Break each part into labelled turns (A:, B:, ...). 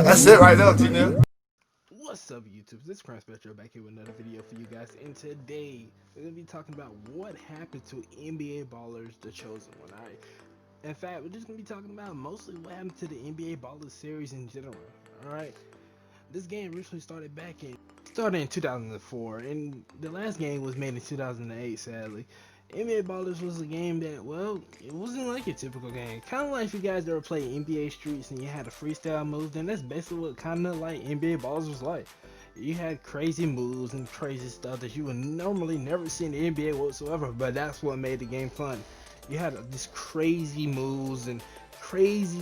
A: That's it right now, T-Nip.
B: What's up, YouTube? This is CrownSpectro back here with another video for you guys, and today we're gonna be talking about what happened to NBA Ballers, the Chosen One. Alright. In fact, we're just gonna be talking about mostly what happened to the NBA Ballers series in general. Alright. This game originally started in 2004, and the last game was made in 2008, sadly. NBA Ballers was a game that, well, it wasn't like your typical game. Kind of like if you guys ever played NBA Streets and you had a freestyle move, then that's basically what kind of like NBA Ballers was like. You had crazy moves and crazy stuff that you would normally never see in the NBA whatsoever, but that's what made the game fun. You had these crazy moves and crazy,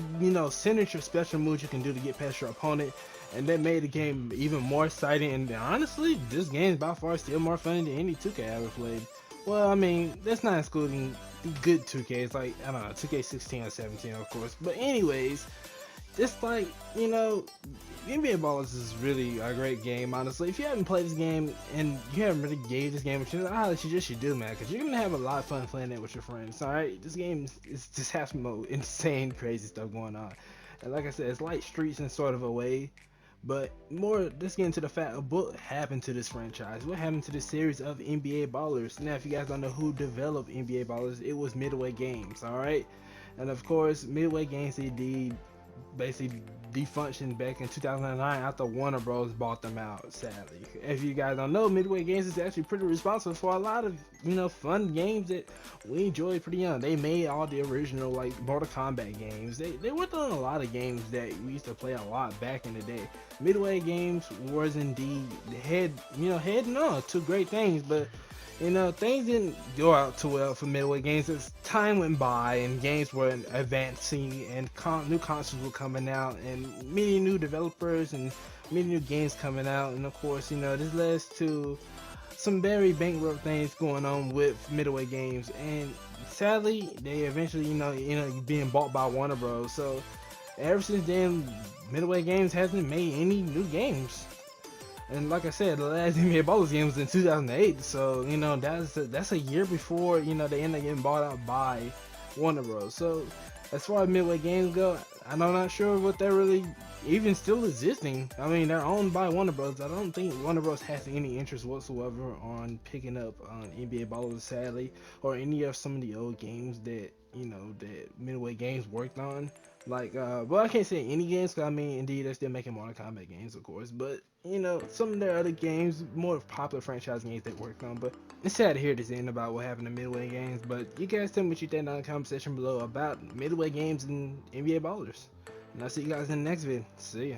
B: signature special moves you can do to get past your opponent, and that made the game even more exciting. And honestly, this game is by far still more fun than any 2K I ever played. Well, I mean, that's not excluding the good 2Ks, like, I don't know, 2K16 or 17, of course. But anyways, just like, NBA Ballers is really a great game, honestly. If you haven't played this game and you haven't really gave this game a chance, I suggest you do, man, because you're going to have a lot of fun playing it with your friends, alright? This game just has some insane, crazy stuff going on. And like I said, it's like Streets in sort of a way. But more, let's get into the fact of what happened to this franchise. What happened to this series of NBA Ballers? Now, if you guys don't know who developed NBA Ballers, it was Midway Games, alright? And of course, Midway Games, they basically defunctioned back in 2009 after Warner Bros. Bought them out, sadly. If you guys don't know, Midway Games is actually pretty responsible for a lot of, fun games that we enjoyed pretty young. They made all the original, like, Mortal Kombat games. They worked on a lot of games that we used to play a lot back in the day. Midway Games was indeed heading on to great things, but things didn't go out too well for Midway Games as time went by and games were advancing and new consoles were coming out and many new developers and many new games coming out. And of course, this led to some very bankrupt things going on with Midway Games, and sadly they eventually being bought by Warner Bros. So ever since then, Midway Games hasn't made any new games. And like I said, the last NBA Ballers game was in 2008, so that's a year before they end up getting bought out by Warner Bros. So as far as Midway Games go, I'm not sure what they're really even still existing. I mean, they're owned by Warner Bros. I don't think Warner Bros. Has any interest whatsoever on picking up NBA Ballers, sadly, or any of some of the old games that that Midway Games worked on. Like, well, I can't say any games, because I mean, indeed, they're still making Mortal Kombat games, of course, but some of their other games, more popular franchise games they worked on. But it's sad to hear this end about what happened to Midway Games. But you guys tell me what you think down in the comment section below about Midway Games and NBA Ballers. And I'll see you guys in the next video. See ya.